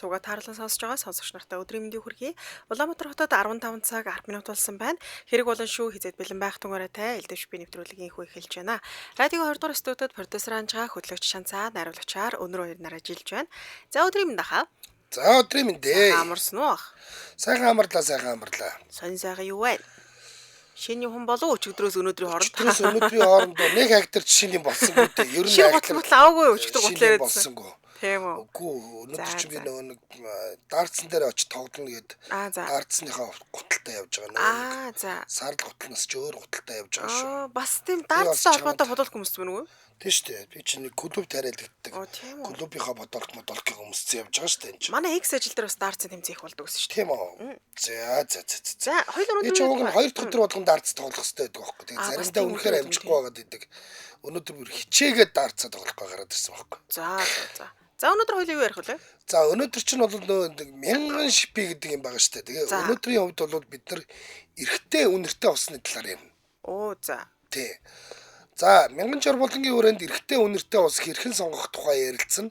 Туга таарлан сонсож байгаа сонсогч нартай өдрийн мэндийг хүргэе. Улаанбаатар хотод 15 цаг 10 минут болсон байна. Хэрэг болон шүү хизээд бэлэн байх тугаараатай элдвч би нэвтрүүлгийн хүү эхэлж байна. Радио 20 дугаар студиуд продюсер Анжгаа, хөтлөгч Шанцаа, найруулагчаар өнөр хоёр наражилж байна. За өдрийн мэнд хаа. За өдрийн мэндээ. Амарсан уу? Сайхан амарлаа. Сонь сайхан юу вэ? Шиний хүн болов уу өчигдрөөс өнөөдрийн хооронд? Өчигдрөөс өнөөдрийн хооронд нэг хектар шиний болсонгүй дээ. Ер нь хектар аваагүй өчигдөр гутлаа болсонгүй. Тийм үү. Үгүй өнөөдөр чи би нөгөө нэг дартсан дээр очиж тоглоно гэд дартсныхаа гуталтай явж байгаа нөө. За. Сард гуталнаас ч өөр гуталтай явж байгаа шүү. Бас тийм дартсан холбоотой бодолт хүмүүс мөн үү? Тийм шүү дээ. Би чинь клуб тариад игддэг. Клубийнхаа бодолт гэх хүмүүс явж байгаа шүү дээ энэ чинь. Манай X ажил дээр бас дартсан тэмцээх болдог гэсэн шүү дээ. Тийм үү. За. Хоёул өнөөдөр чинь хоёр дахь өдөр болгон дартс тоглох хэрэгтэй байдаг байхгүй. Тэгээ заримдаа үнэхээр амжихгүй байгаад идэг. Өнөөдөр бүр хичээгээд дартсаа тоглох гараад ирсэн байхгүй. За өнөөдөр хоёул юу ярих вэ? За өнөөдөр чинь бол нөө мянган шипи гэдэг юм байгаа шүү дээ. Тэгээ өнөөдрийн хувьд бол бид нар эрэгтэй үнэртэй усны талаар ярина. Тий. За мянган жорболонгийн хүрээнд эрэгтэй үнэртэй ус хэрхэн сонгох тухай ярилцсан.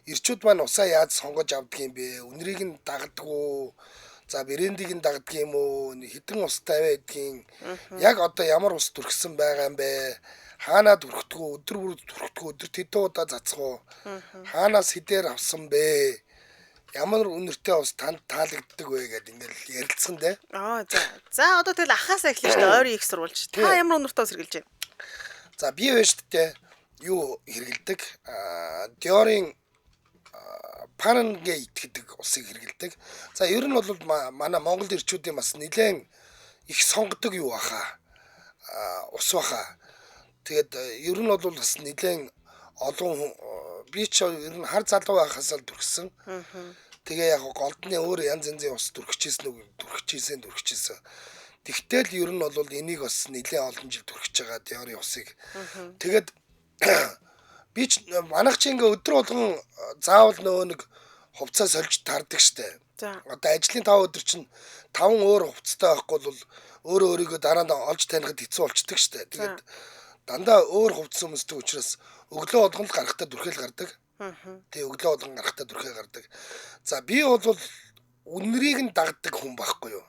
Ирчүүд маань усаа яаж сонгож авдаг юм бэ? Үнэрийг нь дагдаг уу? За брендийг нь дагдаг юм уу? Хэдэн устай байдгийг яг одоо ямар ус дүрхсэн байгаа юм бэ? Хаанаа дүрхтгүү, өдөр бүр дүрхтгүү, өдөр тэдэн удаа цацх уу? Хаанаас хэдээр авсан бэ? Ямар үнэртэй ус танд таалагддаг вэ гэдэг ингээл ярилцсан дээ. За одоо тэгэл ахаасаа эхлэж шүү дээ. Ойрын их сурвалж. Та ямар үнэртэй ус хэрэглэж байна? За би байж тээ юу хэрэгэлдэг? Dior-ын Fahrenheit гэдэг усыг хэрэгэлдэг. За ер нь бол манай Монгол ирчүүдийн бас нэлээд их сонгодог юу баха. Ус баха. Тэгээд ер нь бол бас нэлээд олон би ч ер нь хар залуу байхаас л дүрхсэн. Тэгээ яг голдны өөр янз янзын ус дүрхчихсэн. Тэгтэл ер нь бол энийг бас нэлээд олон жил дүрхэж байгаа Dior-ын усыг. Тэгээд би ч манайх чи ингээ өдөр болгон заавал нөгөө нэг хувцас сольж тардаг штэ. Одоо ажлын 5 өдөр чинь 5 өөр хувцастай байхгүй бол өөрөө өөрийгөө дараа нь олж танихад хэцүү болчдөг штэ. Тэгээд дандаа өөр хувцас өмсдөг учраас өглөө болгон л гарахтаа дүрхэл гардаг. Тэгээ өглөө болгон гарахтаа дүрхээ гардаг. За би бол үнэрийг нь дагдаг хүн байхгүй юу?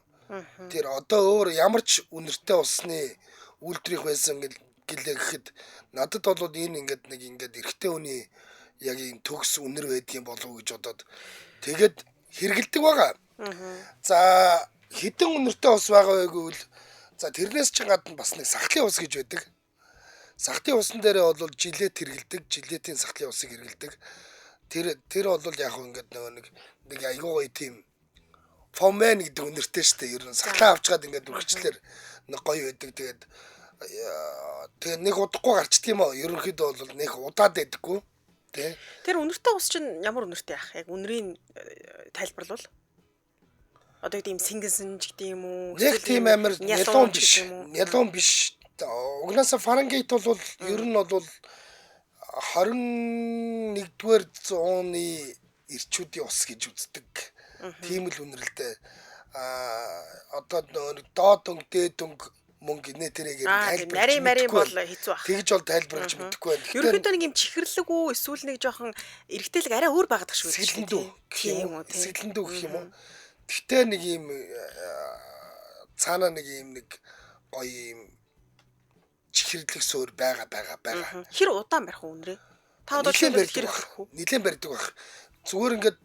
Тэр одоо өөр ямар ч үнэртэй усны үйлдвэрх байсан гэлээ гэхэд надад бол энэ ингээд эрэгтэй хүний яг ийм төгс үнэр байдгийн болов уу гэж бодоод тэгээд хэрэгэлдэг байгаа. За хэдэн үнэртэй ус байгаа вэ гэвэл за тэрнээс ч гадна бас нэг сахлын ус гэж байдаг. Сахлын усан дээрээ бол жилет хэрэгэлдэг, жилетийн сахлын усыг хэрэгэлдэг. Тэр бол яг ингээд нэг айгуу тийм фомен гэдэг үнэртэй штэ. Ер нь сахлаа авчгаад ингээд дүрхчлэр нэг гоё байдаг. Тэгээ нэг удахгүй гарчдаг юм аа. Ерөнхийдөө бол нэг удаад байдаггүй. Тэ. Тэр үнэртэй ус чинь ямар үнэртэй ах? Яг үнэрийн тайлбарлал. Одоо тийм сингэнсэн ч гэдэг юм уу? Яг тийм амар нялуун биш. Угнаасаа Fahrenheit бол ер нь бол 21-р зууны ирчүүдийн ус гэж үздэг. Тийм л үнэрлээ. Одоо доод өнгө, дээд өнгө мөнгө нэ тэрийг нарийн бол хэцүү баг. Тэгж бол тайлбарлаж мэдэхгүй байна. Ерөнхийдөө нэг юм чихэрлэг үү эсвэл нэг жоохон эргэтэлэг арай өөр байгадаг шүү дээ. Сэглэндүү гэх юм уу? Тэгтээ нэг юм цаана нэг гоё юм чихэрлэг суур байгаа. Хэр удаан барих уу үнрээ? Та одоо нилээн барьдаг байх. Зүгээр ингээд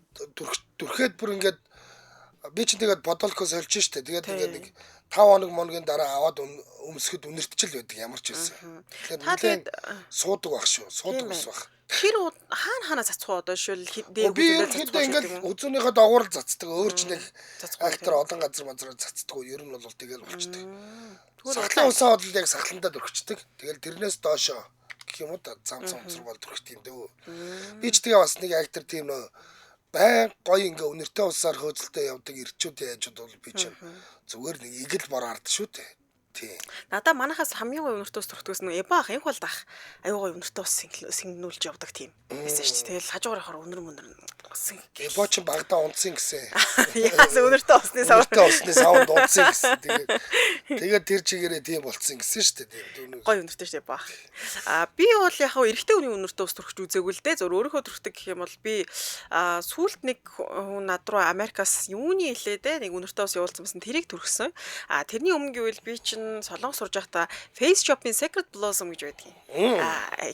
дүрхэд бүр ингээд би ч тэгээд бодолко сольж штэ. Тэгээд ингээд нэг 5 хоног моногийн дараа аваад өмсөхөд үнэртчил байдаг ямар ч байсан. Тэгэхээр нэлээд суудаг байх шүү. Суудаг ус байх. Тэр хаана цацх одоо шил дээд үзүүлэл цацдаг. Ингээд үзүүнийхээ доогуур л цацдаг. Өөр ч нэг айхтар олон газар цацдаг. Ер нь бол тэгэл болчдөг. Сахлын усаа бол яг сахландаа дүрхчихдэг. Тэгэл тэрнээс доошоо гэх юм уу зам цамцрал дүрхдэг юм дөө. Би ч тэгээ бас нэг айхтар тийм нөө байн гоё ингээ үнэртэй усаар хөөцөлтөй явдаг ирчүүдийн ажууд бол би чинь зүгээр нэг игэл бор ард шүү дээ. тий. Надаа манахаас хамгийн гоё өнөртөөс турхдагс нэг эбаах энэ бол дах аюу гоё өнөртөөс сингнүүлж явдаг тийм. Байсан шүү дээ. Тэгэл хажуугаар явахаар өнөр Эбо ч багада унтсан гэсэн. Яас өнөртөө усны сав. Өнөртөө усны савд унтсан гэсэн. Тэгээд тэр чигээрээ тийм болцсон гэсэн шүү дээ. Гоё өнөртөө шүү дээ баах. Би бол яг хаа эрэгтэй хүний өнөртөөс турхиж үзээгүй л дээ. Зөв өөрийнхөө турхдаг гэх юм бол би сүүлд нэг хүн над руу Америкаас юуны хэлээ дээ нэг өнөртөөс явуулсан байсан тэрийг түрхсэн. Тэрний өмнө гэвэл би чинь Солонгос сурж байхдаа Face Shop-ийн Secret Blossom гэж байдаг юм.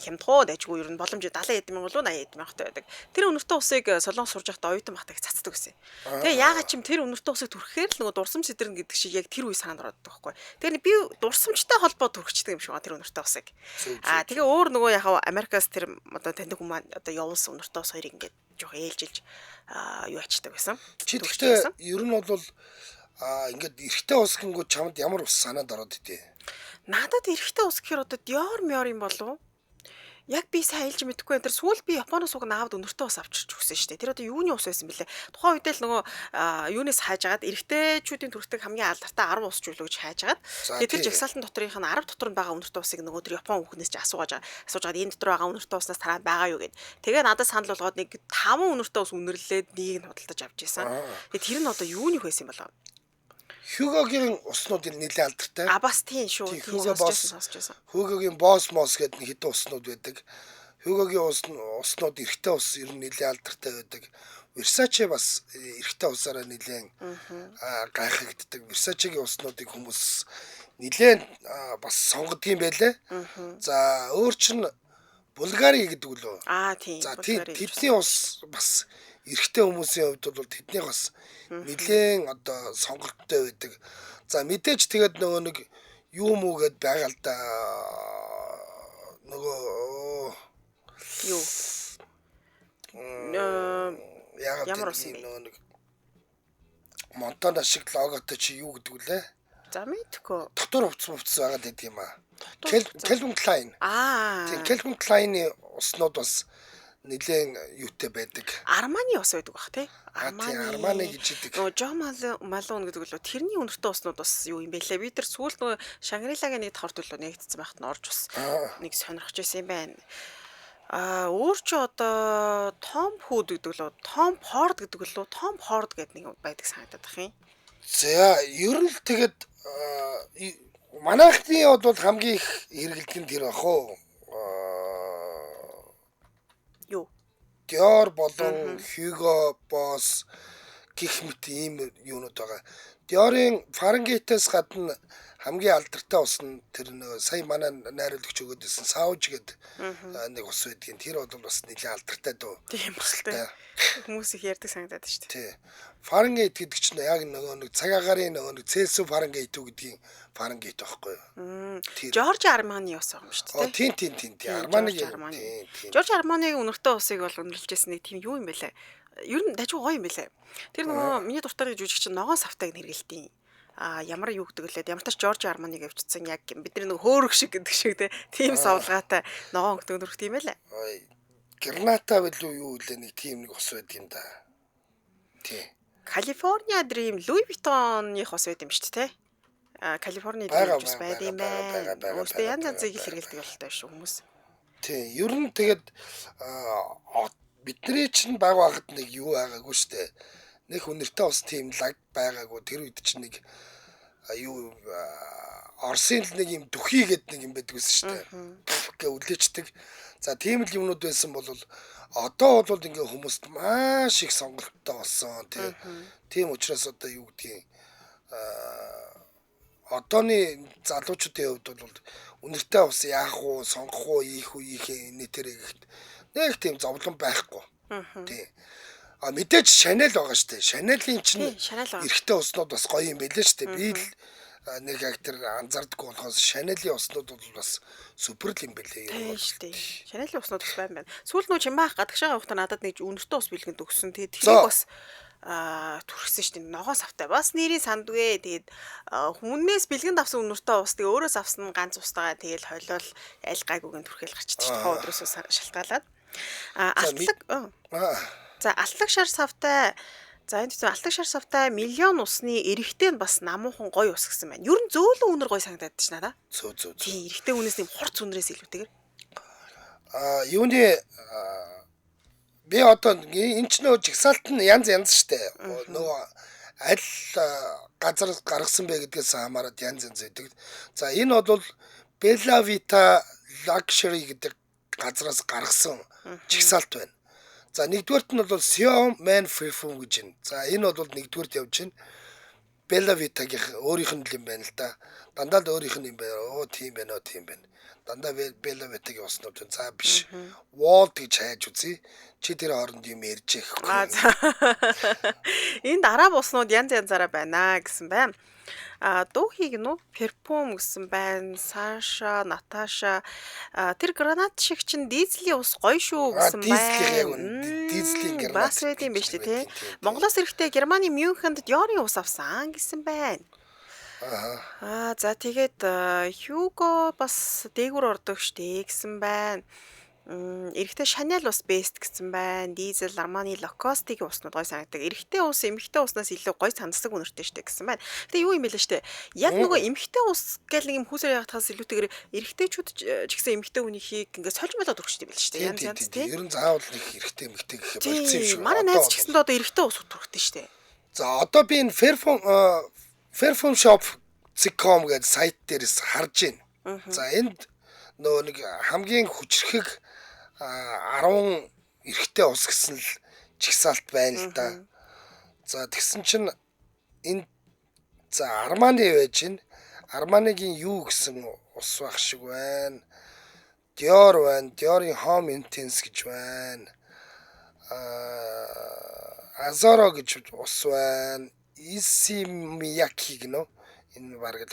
Хямдгуу дайггүй ер нь боломж 70 эд мянга болов 80 эд мянгтай байдаг. Тэр өнөртөө усыг Солонгос сурж байхдаа оюутан багтаг цацдаг гэсэн. Тэгээ яагаад ч юм тэр өнөртөө усыг түрхэхээр л нөгөө дурсамж сэдэрнэ гэдэг шиг яг тэр үе санаанд ороод байгаа байхгүй. Тэгээ би дурсамжтай холбоо түрхчихдэг юм шиг байна тэр өнөртөө усыг. Тэгээ өөр нөгөө яхаа Америкаас тэр одоо таньдаг хүмүүс маань одоо явуулсан өнөртөө ус хоёрыг ингээд жоох ээлжилж юу ачдаг байсан. Чи тэгтээ ер нь бол ингээд эрэгтэй ус гингүү чамд ямар ус санаанд ороод идэ? Надад эрэгтэй ус гэхээр одоо Dior Mior юм болов? Яг би сайн айлж мэдэхгүй энэ сүүл би Японоос уг навд өнөртөө ус авчирч өгсөн шүү дээ. Тэр одоо юуны ус байсан бэлээ. Тухайн үед л нөгөө юунаас хайжгаад эрэгтэйчүүдийн түрхдэг хамгийн алдартай 10 ус чүлөө гэж хайжгаад тэр жагсаалтан доторынх нь 10 дотор нь байгаа өнөртөө усыг нөгөө тэр Япон хүүхнээс ч асуугаад энэ дотор байгаа өнөртөө уснаас тараад байгаа юу гэд. Тэгээ надад санал болгоод нэг 5 өнөртөө ус үнэрлээд нэг нь худалдаж авч ийсэн. Тэгээ тэр нь одоо юуны байсан болоо? Hugo-гийн уснууд нэлээд алдартай. Бас тийм шүү. Сонсож байсан. Hugo-гийн Boss Moss гэдэг нэг хэдэн уснууд байдаг. Hugo-гийн уснууд эрэгтэй ус ер нь нэлээд алдартай байдаг. Versace бас эрэгтэй усаараа нэлээд гайхагддаг. Versace-гийн уснуудыг хүмүүс нэлээд бас сонгодог юм байлээ. За өөр чинь Bulgari гэдэг үлээ. Тийм. За тэдний ус бас эрэгтэй хүмүүсийн хувьд бол тэднийг бас нэлээд одоо сонголттой байдаг. За мэдээж тэгээд нөгөө нэг юу мүү гэд байгаа л да. Нөгөө юу ямар ус нөгөө нэг Монтана шиг логотой чи юу гэдэг вүлээ? За мэдгүй. Дотор хувцс байгаад байдаг юм аа. Calvin Klein. Тийм Calvin Klein-ы уснууд бас нэлээд юутай байдаг. Armani ус байдаг бах тий. Armani гэж идэг. Нөгөө Jo Malone гэдэг үлээ тэрний өнөртөө уснууд бас юу юм бэ лээ. Би тэр сүүлд нөгөө Shangri-La-гийн нэг давхар төлөө нэгдсэн байхад нь орж бас нэг сонирхож байсан юм байна. Өөр чи одоо Tom Ford гэдэг лөө Tom Ford гэдэг лөө Tom Ford гэдэг нэг байдаг санагдаад бах юм. За ер нь тэгээд манайхны бол хамгийн их хэрэгэлдэг тэр бах уу? Юу? Dior болон Hugo Boss гэх мэт ийм юунууд байгаа. Dior-ын Fahrenheit-аас гадна хамгийн алдартай ус нь тэр нэг сая манай найруулагч өгөөд байсан Sauge гэдэг нэг ус байдгийн. Тэр бол бас нэлээд алдартай дөө. Тийм бастай. Хүмүүс их ярьдаг санагдаад шүү дээ. Тий. Fahrenheit гэдэг чинь яг нөгөө нэг цаг агарын нөгөө нэг Celsius Fahrenheit гэдгийг Fahrenheit байхгүй юу? Giorgio Armani ус байгаа юм шүү дээ. Тийм. Armani. Giorgio Armani-гийн өнөртөө усыг бол үнэрлэжсэн нэг тийм юу юм бэлээ. Ер нь дажгүй гоё юм бэлээ. Тэр нөгөө миний дуртай жүжигч чинь ногоон савтайг нэргэлтийн. Ямар юу гэдэг лээ. Ямар ч Giorgio Armani гэвчсэн яг бидний нэг хөөрөх шиг гэдэг шиг тийм савлгаатай ногоон өнөрөх тийм байлаа. Герната билүү юу үлээ нэг тийм нэг ус байд юм да. Тий. California Dream Louis Vuitton-ных ус байд юм шүү дээ. California Dream ус байд юм байна. Өөртөө янз янзыг хэрэгэлдэг болтой шүү хүмүүс. Тий. Ер нь тэгээд бидний чинь баг багт нэг юу байгаагүй шүү дээ. Нэг үнэртэй ус тийм лаг байгаагүй. Тэр үед чинь нэг юу Орсын л нэг юм дүхий гэдэг нэг юм байдаг байсан шүү дээ. Гэ үлээчдэг. За тийм л юмнууд байсан бол одоо бол ингээ хүмүүст маш их сонголттой болсон тийм учраас одоо юу гэдгийг одооны залуучуудын хувьд бол үнэртэй ус яах уу сонгох уу ийх нэтэрэг нэг тийм зовлон байхгүй тийм мэдээж Chanel байгаа шүү дээ. Chanel-ийн чинь эрэгтэй уснууд бас гоё юм байлээ шүү дээ. Би л нэг яг тэр анзаардаггүй болохоос Chanel-ийн уснууд бол бас супер л юм байлээ. Тийм шүү дээ. Chanel-ийн уснууд бас байна. Сүүл нөө чимбаах гадагшаага явахдаа надад нэг өнөртөө ус бэлгэнд өгсөн. Тэгээд тэрийг бас түрхсэн шүү дээ. Ногоон савтай. Бас нэрийн сандгүй. Тэгээд хүннээс бэлгэнд авсан өнөртөө ус тэгээд өөрөөс авсан ганц устгаа тэгээд хойлол аль гайгүйг түрхэл гарчиж тухайн өдрөөс шалтгаалаад алтлаг шар савтай За энэ чинь алтан шар савтай миллион усны эрэгтэй нь бас намуухан гоё ус гэсэн байна. Ер нь зөөлөн үнэр гоё санагдаад ч надаа. Зөө. Тийм эрэгтэй үнээс нэм хурц үнэрээс илүүтэйгэр. Юуны би одоо энэ ч нөө жигсаалт нь янз штэ. Нөгөө аль газар гаргасан бэ гэдгээс хамаарат янз байдаг. За энэ бол Bella Vita Luxury гэдэг газраас гаргасан жигсаалт байна. За нэгдүгээрт нь бол Xiaomi Man Perfume гэж байна. За энэ бол нэгдүгээрт явж байна. Bella Vita-гийн өөрийнх нь юм байна л да. Дандаа л өөрийнх нь юм байна. Оо тийм байна. Дандаа Bella Vita-гийн уснууд байна. За биш. Walt гэж хайж үзье. Чи тэр хооронд юм ярьж яахгүй. Энэ дараа буснууд янз янзаараа байна гэсэн байна. Дүүхийг нүү перфум гэсэн байна. Саша, Наташа тэр гранат шиг чин дизелийн ус гоё шүү гэсэн байна. Дизелийн гранат. Бас байт юм биш үү те. Монголоос эрэхтэй Германы Мюнхенд Dior-ийн ус авсан гэсэн байна. За тэгээд Hugo бас дээгүүр ордог штэ гэсэн байна. Эрэхтэй Chanel ус best гэсэн байна. Diesel, Armani, Lacoste-ийн уснууд гоё санагддаг. Эрэхтэй ус эмэгтэй уснаас илүү гоё санддаг үнэртэй штэ гэсэн байна. Гэтэ юу юм бэ л штэ. Яг нөгөө эмэгтэй ус гэл нэг юм хүүсээр ягтахаас илүүтэйгээр эрэхтэйчүүд ч гэсэн эмэгтэй үнийхийг ингээд сольж болоод өгчтэй байл штэ. Янз тий. Ер нь заавал нэг эрэхтэй эмэгтэй гэх болцсон юм шүү. Манай найз ч гэсэн одоо эрэхтэй ус утгахтай штэ. За одоо би энэ Perfume Shop.com гэдэг сайт дээрээс харж байна. За энд нөгөө нэг хамгийн хүчрхэг 10 эрэхтэй ус гэсэн л жигсаалт байна л да. За тэгсэн чинь энэ за Armani байж байна. Armani-гийн юу гэсэн ус байх шиг байна. Dior байна. Dior-ийн Home Intense гэж байна. Azoro гэж ус байна. Issey Miyake гэнэ. Энэ бараг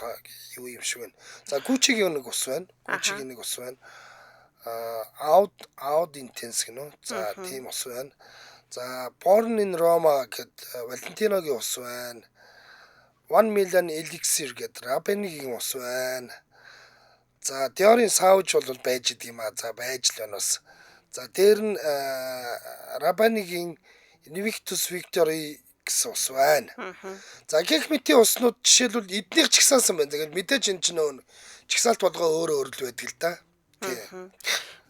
юу юм шиг байна. За Gucci-гийн нэг ус байна. Gucci-гийн нэг ус байна. Out Intense гэнэ. За тийм ус байна. За Born in Roma гэдэг Valentino-гийн ус байна. 1 million elixir гэдэг Rabanne-гийн ус байна. За Dior-ийн Sauvage бол байж идэг юм аа. За байж л байна бас. За дээр нь Rabanne-гийн Invictus Victory гэсэн ус байна. За гэх мэтийн уснууд жишээлбэл эднийх чигсаасан байна. Тэгээд мэдээж энэ ч нөө чигсаалт болгоо өөр л байдаг л да.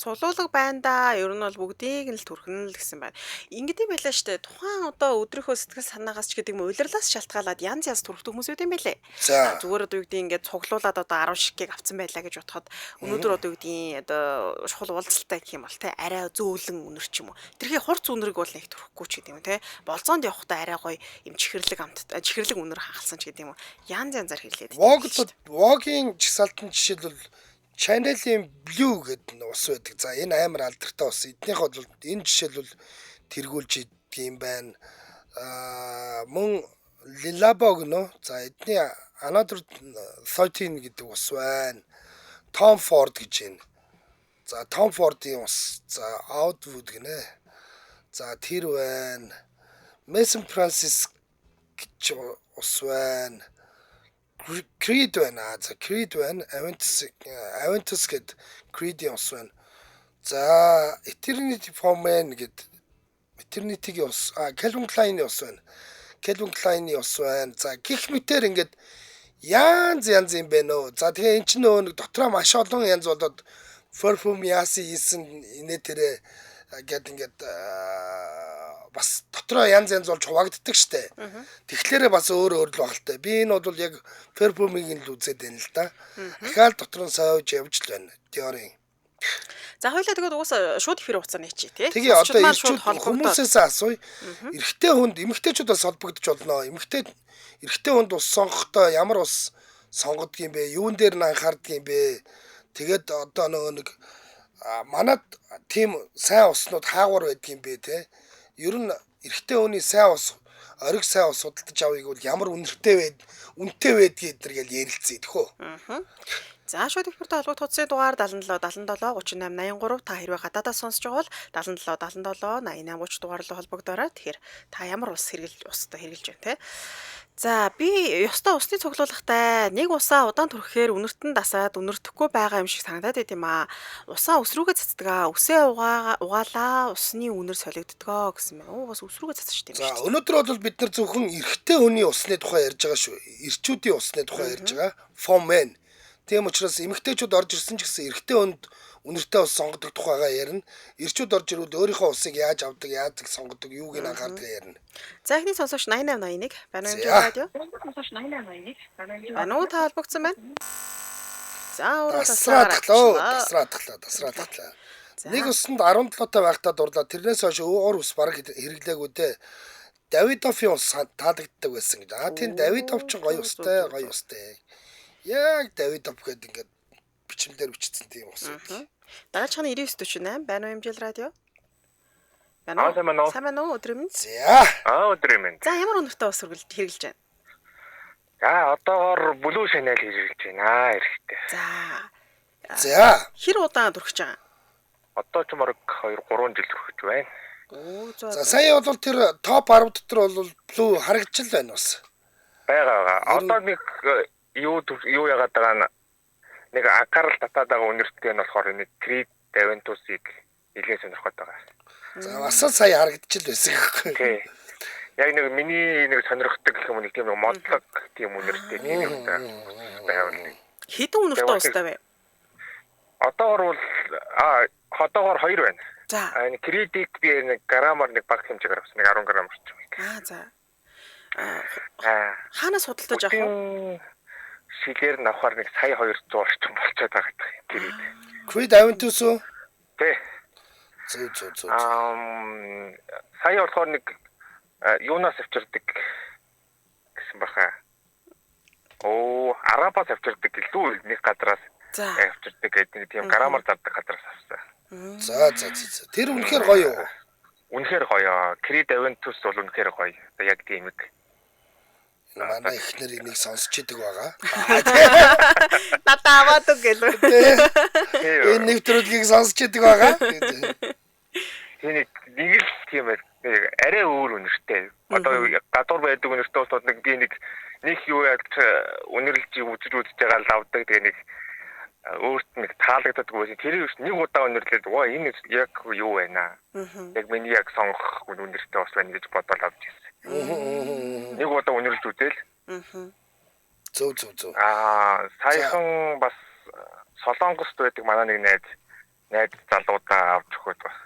Цулуулга байна да. Ер нь бол бүгдийг нь л түрхэн л гэсэн байна. Ингэдэм байлаа штэ. Тухайн одоо өдрийнхөө сэтгэл санаагаас ч гэдэг юм улирлаас шалтгаалаад янз янз түрхдэг хүмүүс үт юм байлээ. Зүгээр одоо юу гэдэг ингээд цуглуулад одоо 10 шиггийг авцсан байлаа гэж бодоход өнөөдөр одоо юу гэдэг одоо шул уулзалтай гэх юм бол те арай зөөлөн үнэр ч юм уу. Тэрхий хурц үнэрэг бол нэг түрхэхгүй ч гэдэг юм те. Болзоонд явахдаа арай гоё юм чихэрлэг үнэр хангалсан ч гэдэг юм уу. Янз янзаар хэлээд. Vogue-ийн жигсаалтын жишээлбэл Chanel-ийн Blue гэдэг ус байдаг. За энэ амар алдартай ус. Эднийх бол энэ жишээлбэл тэргүүлж идэг юм байна. Мөн Lilabo гэнэ. За эдний Another 13 гэдэг ус байна. Tom Ford гэж байна. За Tom Ford-ийн ус. За Outwood гэнэ. За тэр байна. Maison Francis гэж ус байна. Creed байна. За Creed байна. Aventus гэд Creed-ийн ус байна. За Eternity for Men гэд Eternity-гийн ус. Calvin Klein-ийн ус байна. Calvin Klein-ийн ус байна. За гих мэтэр ингээд янз юм байна уу. За тэгээ эн чинь нөгөө нэг дотроо маш олон янз болоод perfume яасан инээ тэрэ гэд ингээд бас дотроо янз болж хуваагддаг штэ. Тэгэхээр бас өөр л багалтай. Би энэ бол яг perfume-ийг л үзээд байна л да. Ахаал дотор нь сойж явж л байна. Dior-ийн. За хоёлаа тэгээд угаасаа шууд эфир хугацаа нээчи тий. Тэгээ одоо хүмүүсээс асууя. Эрэгтэй хүнд эмэгтэйчүүдээс холбогдож болно. Эрэгтэй хүнд ус сонгохдоо ямар ус сонгодог юм бэ? Юун дээр нь анхаардаг юм бэ? Тэгээд одоо нөгөө нэг манад тийм сайн уснууд хаагур байдаг юм бэ те. Ер нь эрэгтэй хүний сайн ус, ориг сайн ус судалдаж авъя гэвэл ямар үнэтэй байдгийг эдэр гэл ярилцээ тэхөө. За шууд их бүртээ холбогд хуудасны дугаар 77 77 38 83 та хэрвээ гадаадаас сонсож байгаа бол 77 77 88 30 дугаар руу холбогдоорой. Тэгэхээр та ямар ус устай хэрглэж байна те. За би ёстой усны цуглуулгатай нэг усаа удаан түрхэхээр үнэрт нь дасаад үнэртэхгүй байгаа юм шиг санагдаад байт юм аа. Усаа ус рүүгээ цацдаг. Усээ угаалаа усны үнэр солигддгоо гэсэн байна. Бас ус рүүгээ цацж штеп юм За шүү. өнөөдөр бол бид нар зөвхөн эрэгтэй хүний усны тухай ярьж байгаа шүү. Эрчүүдийн усны тухай ярьж байгаа. For men. Тийм учраас эмэгтэйчүүд орж ирсэн ч гэсэн эрэгтэй хүнд үнэртэй ус сонгодог тухайгаа ярина. Эрчүүд орж ирвэл өөрийнхөө усыг яаж авдаг, яадаг сонгодог, юуг нь анхаардаг ярина. За эхний сонсогч 8881 байна уу За. радио? Байна уу та холбогдсон байна? За өөрөө Тасраа. Нэг усанд 17 байхдаа дурлаа. Тэрнээс хойш өөр ус бараг хэрэглээгүй дээ. Давидовын ус таалагддаг байсан гэж. Тийм Давидов ч гоё устай. Яг Давидов гэдэг ингээд бичмээр бичсэн тийм ус. Дараагийн 9948 байна уу хэмжээл радио? Аа, сайн байна уу? Сайн байна уу өдрөө минь? За. Өдрөө минь. За ямар үнэртэй ус хэрэглэж байна? Одоогоор Blue Channel хэрэглэж байна эрэхтэй. За. Хэр удаан түрхэж байгаа? Одоо ч мөрөг 2-3 жил хүрч байна. За сая бол тэр топ 10 дотор бол Blue харагдчихл байна бас. байгаа. Одоо нэг юу яагаад байгаа нэг акарл татаад байгаа үнэртэй нь болохоор нэг Creed Aventus-ыг нэлээд сонирхоод байгаа. За бас сая харагдчихл байсан гэхгүй. Тий. Яг нэг миний нэг сонирхдаг гэх юм нэг тийм модлог тийм үнэртэй тийм байвал. Хэдэн үнэртэй устай вэ? Одоогоор бол одоогоор 2 байна. За. Энэ Creed-ийг би нэг грамаар нэг баг хэмжээгээр авсан. Нэг 10 грамм орчим. За. Хаанаас судалдаж авах вэ? Шилээр нь авахар нэг сая 200 орчим болчиход байгаа гэх Creed. Creed Aventus уу? Тий. Зү. Сая болохоор нэг юунаас авчирдаг гэсэн баха. Арабаас авчирдаг гэлүү нэг гадраас авчирдаг гэдэг нэг тийм грамаар зардаг гадраас авсан. За. Тэр үнэхээр гоё юу? Үнэхээр гоё. Creed Aventus бол үнэхээр гоё. Одоо яг тийм нэг. Манай ихнэр энийг сонсч идэг байгаа. Надаа аваад үг гэлээ. Энэ нэвтрүүлгийг сонсч идэг байгаа. Тийм нэг л тийм арай өөр үнэртэй. Одоо гадуур байдаг үнэртэй бол нэг би нэг юу яг үнэрлж үзэж байгаа л авдаг. Тэгээ нэг өөрт нэг таалагддаг байсан. Тэр нэг удаа үнэрлээд энэ яг юу байна. Яг миний яг сонгох үнэртэй бас байна гэж бодоод авч ирсэн. Нэг удаа үнэрлж үзэл. Зү. Саяхан бас Солонгост байдаг манай нэг найз залуудаа авч өгöd бас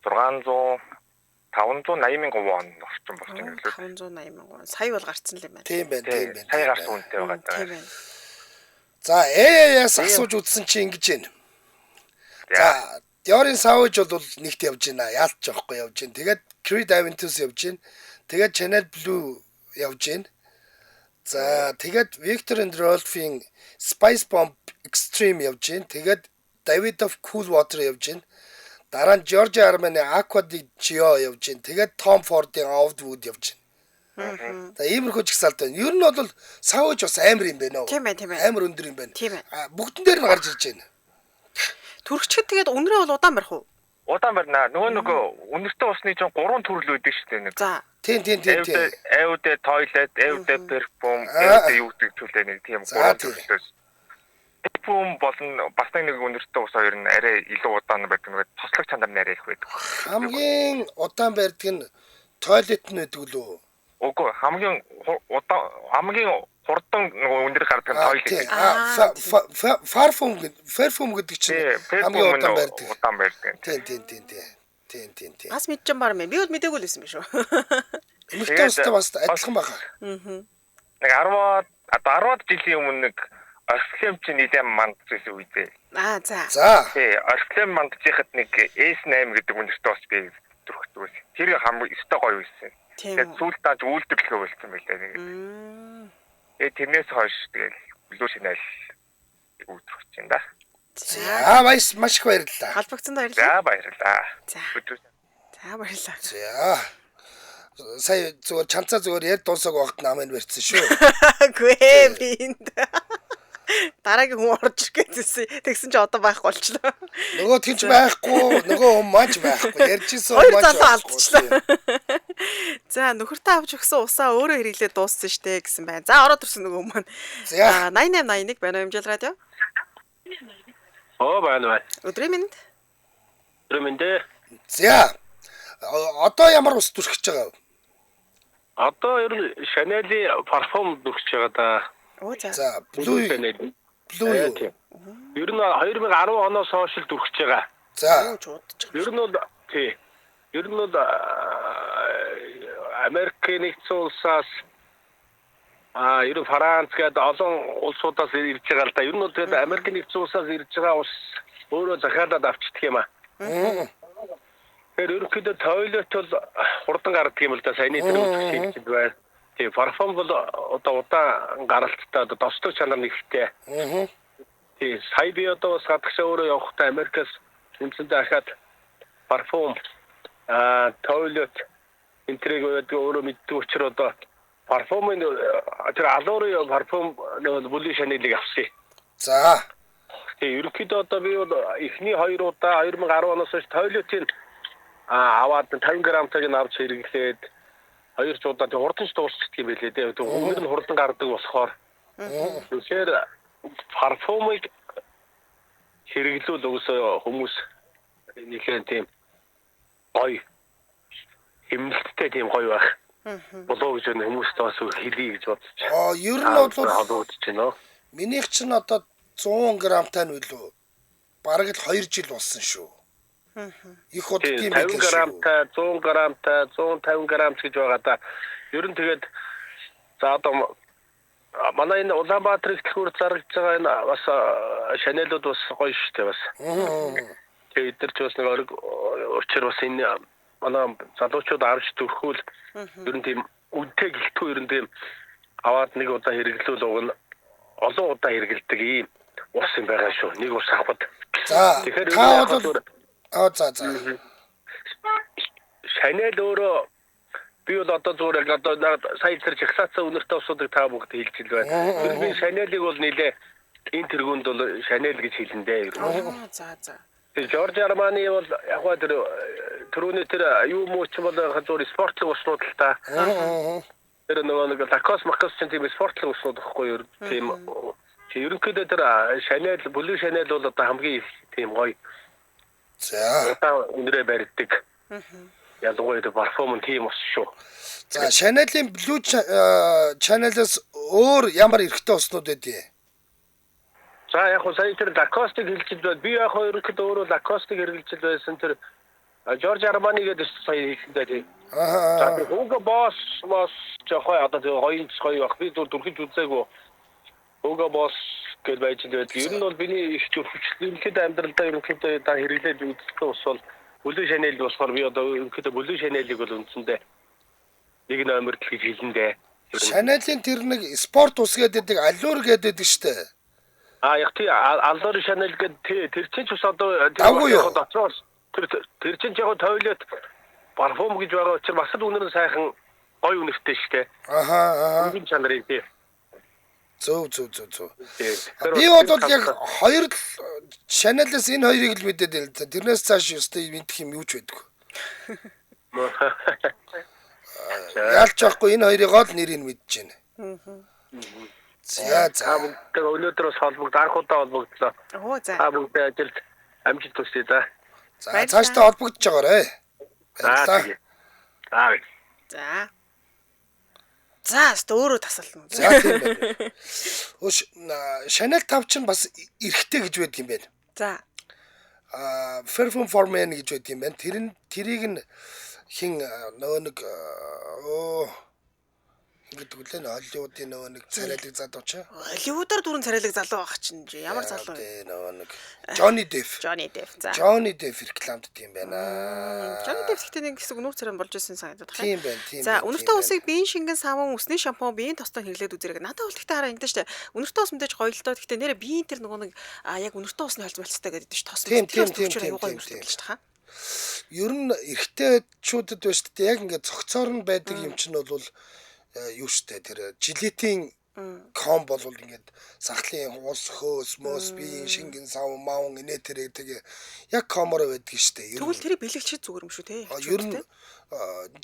580 мянган вон орчим болсон юм лээ. 580 мянган. Сая бол гарцсан л юм байна. Тийм байна. Сая гарсан үнэтэй байгаа даа. Тийм байна. За яас асууж үзсэн чи ингэж байна. За Dior-ын Savage бол нэгт явж байна. Яалч жоохгүй явж байна. Тэгээд Creed Aventus явж байна. Тэгээд Chanel Blue явж байна. За тэгээд Victor and Rolf-ийн Spice Bomb Extreme явж байна. Тэгээд Davidoff Cool Water явж байна. Дараа нь Giorgio Armani Aqua di Gio явж байна. Тэгээд Tom Ford-ийн Outwood явж байна. За иймэрхүү чигсаалт байна. Ер нь бол Savage бас амар юм байна уу? Тийм байна. Амар өндөр юм байна. Тийм байна. Бүгдэн дээр нь гарч ирж байна. Түрхчэд тэгээд үнэрээ бол удаан барих уу? Удаан барина. Нөгөө үнэртэй усны чинь 3 төрөл үүдэн шүү дээ нэг. За. Тийм. Эвдэ toilet, эвдэ perfume, эвдэ юу гэдэг зүйлээ нэг тийм 3 төрлөөс. Perfume болон бас нэг үнэртэй ус хоёр нь арай илүү удаан байдаг. Нөгөө тослог чанар нь арай их байдаг. Хамгийн удаан барьдаг нь toilet нь гэдэг лөө. Үгүй хамгийн хурдан нөгөө үнэр гардаг нь toilet. Perfume гэдэг чинь хамгийн удаан барьдаг. Удаан барьдаг. Тийм. Бас мэдчихэн баар мэн. Би бол мэдээгүй л байсан биш үү? Эмэгтэй устай бас адилхан байна. Нэг 10-аад жилийн өмнө нэг орхилем чи нэлээд мандчихсэн үедээ. За. Тий, орхилем мандчихад нэг S8 гэдэг үнэртэй бас би төрөхдөг байсан. Тэр хамгийн өстой гоё байсан. Тэгээд сүүлд тааж үйлдвэрлэхээ болсон байлаа нэг. Тэрнээс хойш тэгэл Blue Channel үйлдвэрлэж байна да. За маш их баярлалаа. Холбогдсонд баярлалаа. За баярлалаа. За баярлалаа. За. Сая зүгээр чанцаа зүгээр ярь дуусаг багт намайг барьсан шүү. Гүй би энд. Дараагийн хүн орж ирэх гэсэн. Тэгсэн чи одоо байхгүй болчлоо. Нөгөө тэнч байхгүй, нөгөө хүн маж байхгүй. Ярьжсэн Хоёр маж залуу байхгүй. алдчихлаа. За нөхөртөө авч өгсөн усаа өөрөө хэрэглээ дууссан штэ гэсэн байна. За ороод ирсэн нөгөө маань. За 8881 байна уу Хэмжээл радио? Байна. Өдрийн мэнд. Рэмэндэ. за одоо ямар ус дүрхэж байгаа вэ? Одоо ер нь Chanel-ийн парфюм дүрхэж байгаа да. Оо за. За blue Chanel. юу? Ер нь 2010 оноос хойш л дүрхэж байгаа. За Чуудчих. Ер нь бол тий. Ер нь бол Америкийн нэгдсэн улсаас ер нь Франц гэдэг олон улсуудаас ирж байгаа л да. Ер нь бол тэгээд Америкийн нэгдсэн улсаас ирж байгаа ус өөрөө захиалаад авчдаг юм аа. Тэгэхээр ерөнхийдөө тойлет бол хурдан гардаг юм л да. Саяны тэр үгсийг байна. Тийм парфюм бол одоо удаан гаралттай одоо тосдог чанар нэгтэй. Тийм сая би одоо бас гадагшаа өөрөө явахдаа Америкаас үнэндээ дахиад парфюм тойлет энтриг өөрөө мэддэг учраас одоо парфюмын тэр алуурын парфюм бүлийн Chanel-ийг авсан. за Тэгээ ерөнхийдөө одоо би бол эхний 2 удаа 2010 оноос хойш тойлетын аваад 50 грамтайг нь авч хэрэглээд 2 удаа тэг хурдан ч дуусчихдаг юм билээ дээ. Өмнөд нь хурдан гардаг болохоор. Тэгэхээр парфюмыг хэрэглүүл өгсөө хүмүүс нэгэн тийм гоё хэмнэлттэй тийм гоё байх. Болоо гэж хүмүүст бас хэлий гэж бодож. ер нь бол холбогдож байна. минийх чинь одоо 100 грамтай нь билүү? Бараг л 2 жил болсон шүү. Их удаа тийм 50 грамтай, 100 грамтай, 150 грамч гэж байгаа да. Ер нь тэгээд за одоо манай энэ Улаанбаатар ихтлгүүр зарагдж байгаа энэ бас Chanel-ууд бас гоё шүү дээ бас. Тэгээд эдгээр ч бас нэг учир бас энэ манай залуучууд авч төрхүүл ер нь тийм үнэтэй гэлтгүй ер нь тийм аваад нэг удаа хэрэглүүл уг нь олон удаа хэрэгэлдэг ийм ус юм байгаа шүү. Нэг ус авахд. За Тэгэхээр та бол за Chanel өөрөө би бол одоо зүгээр одоо сая тэр жагсаацсан үнэртэй усуудыг та бүгд хэлж ил байна. Тэр би Chanel-ийг бол нэлээ энэ тэргуунд бол Chanel гэж хэлэндээ ер нь. За. Тэр Giorgio Armani бол яг гоо тэр түрүүний тэр юу мууч бол зүгээр спортлог уснууд л та. Тэр нэг Lacoste чинь тийм спортлог уснууд гэхгүй ер нь тийм ерөнхийдөө тэр Chanel Blue Chanel бол одоо хамгийн тийм гоё. за Одоо өнөрөө барьдаг. Ялангуяа тэр парфюм тийм ус шүү. за Chanel-ийн blue Chanel-аас өөр ямар эрхтэй уснууд байдгийг? За яг хөө сая тэр Lacoste-ыг хэлчихвэл байна. Би яг хөө ерөнхийдөө өөрөө Lacoste-ыг хэрэглэж байсан тэр Giorgio Armani гэдэг сая хэлсэн дээ. За тэр Hugo Boss жоохон одоо тэр гоё байх. Би дүрхэж үзээгүй. Hugo Boss гэж байж байгаа. Ер нь бол миний их хөвчлөлтэй амьдралдаа ерөнхийдөө та хэрэглээд үздэг ус бол Blue Chanel болохоор би одоо ерөнхийдөө Blue Chanel-ийг бол үндсэндээ нэг номерт л гэж хэлэндээ. Chanel-ийн тэр нэг спорт ус гэдэг аллуур гэдэг штэ. Яг тий Allure Chanel гэдэг тэр чинь ч бас одоо доцоос тэр чинь яг тойлет парфюм гэж байгаа учраас бас л үнэр сайхан гоё үнэртэй штэ. Үнэн чанарын тий. Зөв. Би бол яг хоёр Chanel-аас энэ хоёрыг л мэдээд байл. Тэрнээс цааш өстой мэдэх юм юу ч байдгүй. Ялч байхгүй энэ хоёрыг л нэрийг мэдэж байна. За. Тэр өнөөдөр бас анх удаа холбогдлоо. Оо за. Бүгд ажилд амжилт хүсье да. За цаашдаа холбогдож байгаарэ. За. За өөрөө тасална. За тийм байна. Chanel 5 чинь бас эрхтэй гэж байдаг юм байна. За. Perfume for Men гэж байдаг юм байна. Тэрийг нь хин нөгөө нэг гэдэг үлэн Hollywood-ийн нөгөө нэг царайлаг залуу ч. Hollywood-аар дөрөв царайлаг залуу байх чинь ямар залуу вэ? Нөгөө нэг Johnny Depp. За. Johnny Depp рекламдд юм байна. Johnny Depp гэхдээ нэг хэсэг нүүр царай болж ирсэн санагдаад байна. Тийм байна. За, үнэртэй усыг биеийн шингэн савн, усны шампунь, биеийн тостон хэрэглээд үзэрэг. Надад бол гэхдээ хараа ингэдэж штэ. Үнэртэй ус мэдээж гоё л доо. Гэхдээ нэрэ биеийн тэр нөгөө нэг яг үнэртэй усны холбоолцтой гэдэг чинь тос. Тийм. Гоё юмштай л штэ хаа. Ер нь эрэгтэйчүүдэд байна штэ. Яг ингээд цогцоор нь байдаг юм чинь бол юу штэ тэр жилетийн ком болвол ингээд сахлын ус хөөс мөс биеийн шингэн сав маун инээ тэрэг тэгээ яг коморо байдаг штэ. Тэгвэл тэрийг бэлэгчид зүгээр юм шүү те. Ер нь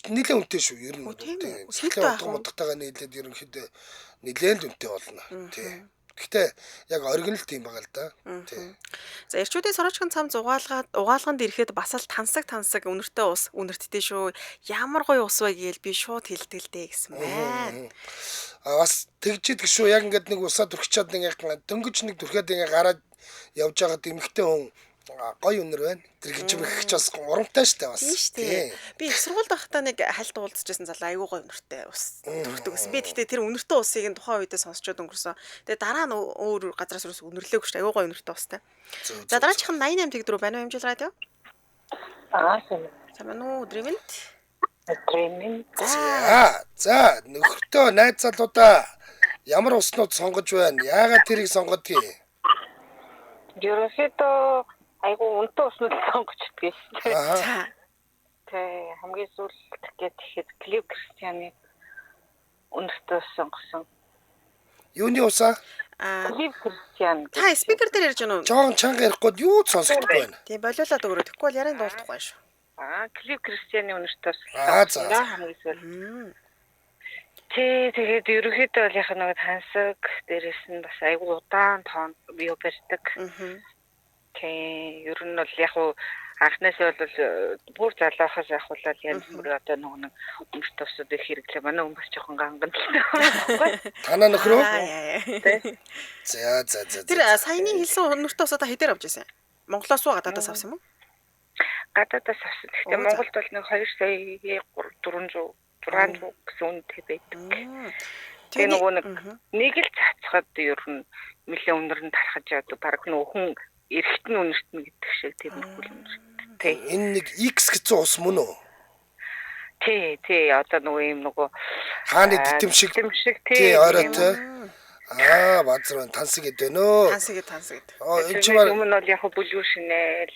нэлээд үнэтэй шүү. Ер нь тийм үү? сахлын утгатайгаа нийлээд ерөнхийдөө нэлээд үнэтэй болно. Тий. Гэхдээ яг оригинал тийм байгаа л да. Тий. За эрчүүдийн сорочгон цам угаалганд ирэхэд бас л тансаг үнэртэй ус үнэртдээ шүү. Ямар гоё ус вэ гээл би шууд хэлдэлтэй гэсэн байна. Бас тэгжид гişүү яг ингээд нэг усаа түрхчаад нэг дөнгөж нэг түрхээд ингээ гараад явж байгаа эмэгтэй хүн гоё үнэр байна. Тэр гिचвэрхэж бас урамтай штэ бас. Тийм. Би их сургуульд байхдаа нэг хальт уулзчихсан залуу айгүй гоё үнэртэй ус түрхдэг гэсэн. Би гэхдээ тэр үнэртэй усыг нь тухайн үедээ сонсчод өнгөрсөн. Тэгээ дараа нь өөр газраас өрөөс үнэрлээгүй штэ айгүй гоё үнэртэй устай. За дараачих нь 88 тэгдрүү байна уу хэмжил радио? Сайн уу өдрийн мэнд. За нөхөртөө найз залуудаа ямар уснууд сонгож байна? Яагаад тэрийг сонгодгийг? Ерөнхийдөө айгу унтаа уснууд сонгочдгийг шүү дээ. За. Тэ хамгийн сүүл гэхэд Клив Кристианы үнэртэй сонгосон. Юуны усаа? Клив Кристиан. Та спикер дээр ярьж байна уу? Жоон чанга ярихгүй юу сонсогддог байна. Тийм болиулаад өгөрөө. Тэгэхгүй бол яран дуулахгүй шүү. Клив Кристианы үнэртэй За. хамгийн сүүл. Тэгээд ерөнхийдөө бол яг нэг тансаг дээрэс нь бас айгу удаан тоон бие барьдаг. Ер нь бол яг анхнаасаа бол бүр залуухаас ахвал янз бүр одоо нэг өмч тосод их хэрэглээ. Манай хүмүүс жоохон ганган л. Танаа нөхрөө? За. Тэр саяны хэлсэн үнэртэй усаа та хэдээр авч ирсэн? Монголоос уу гадаадаас авсан юм уу? Гадаадаас авсан. Гэхдээ Монголд бол нэг 2 сая 400 600 гэсэн үнэтэй байдаг. Тэгээ нөгөө нэг л цацхад ер нь нэлээ өнөр нь тархаж яадаг. Бараг нөгөө хүн эрэхтэн үнэртэн гэдэг шиг тиймэрхүү юм шиг. Тэ. Энэ нэг X гэсэн ус мөн үү? Тий, одоо нөгөө юм нөгөө хааны дитм шиг тий оройтой. Базар тансаг гэдэг нөө. Тансаг. Энэ ч юм нь бол яг бүлгүүр шинэл.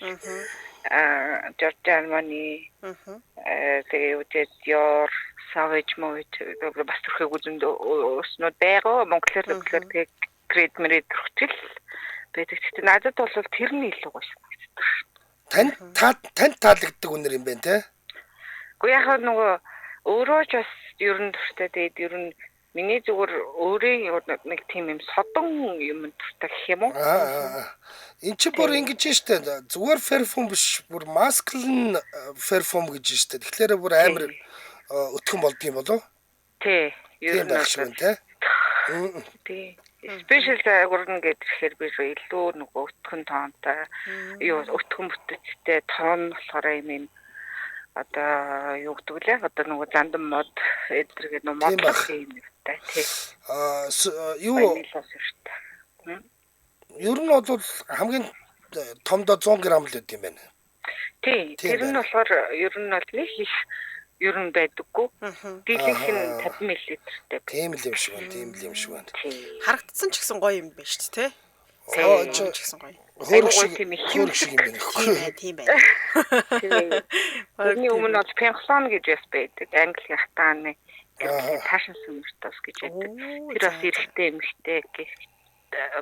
Жорж Армани. Тэгээ үдээд Dior, Savage бас төрхийг үзэнд уснууд байгаа. Монголоор тэгээ Creed-мэрээ төрчихл байдаг. Гэхдээ надад бол тэр нь илүү гоё санагддаг. Танд таалагддаг үнэр юм байна те? Гэхдээ яг нөгөө өөрөө ч бас ер нь төртэй. Тэгээд ер нь миний зүгээр өөрөө нэг тийм юм содон юм төртэй гэх юм уу? Энд чи бүр ингэж штэ. Зүгээр перфум биш, бүр masculine перфум гэж штэ. Тэгэхээр бүр амар өтгөн болдгийм болов? Тий, ер нь байна те. Тий. Спешиал загварна гэхээр би илүү нөгөө өтгөн тоонтой юу өтгөн бүтцтэй тоон болохоор юм одоо юу гэдэг лээ одоо нөгөө зандан мод эдгэргээ нөгөө модлох юм та тий. Юу ер нь бол хамгийн томдоо 100 г л үт юм байна. Тий. Тэр нь болохоор ер нь бол нэг их ер нь байдаггүй. Дийлэнх нь 50 мл-тэй. Тийм л юм шиг байна. Харагдсан ч гэсэн гоё юм байна шүү дээ, тэ? Ч гэсэн гоё. Хөөрөх шиг юм байна. Тийм байна. Тэрний өмнө бол Penhlon гэж бас байдаг. Англи хатааны fashion summer-тас гэж байдаг. Тэр бас эрэхтэй эмэгтэй гэх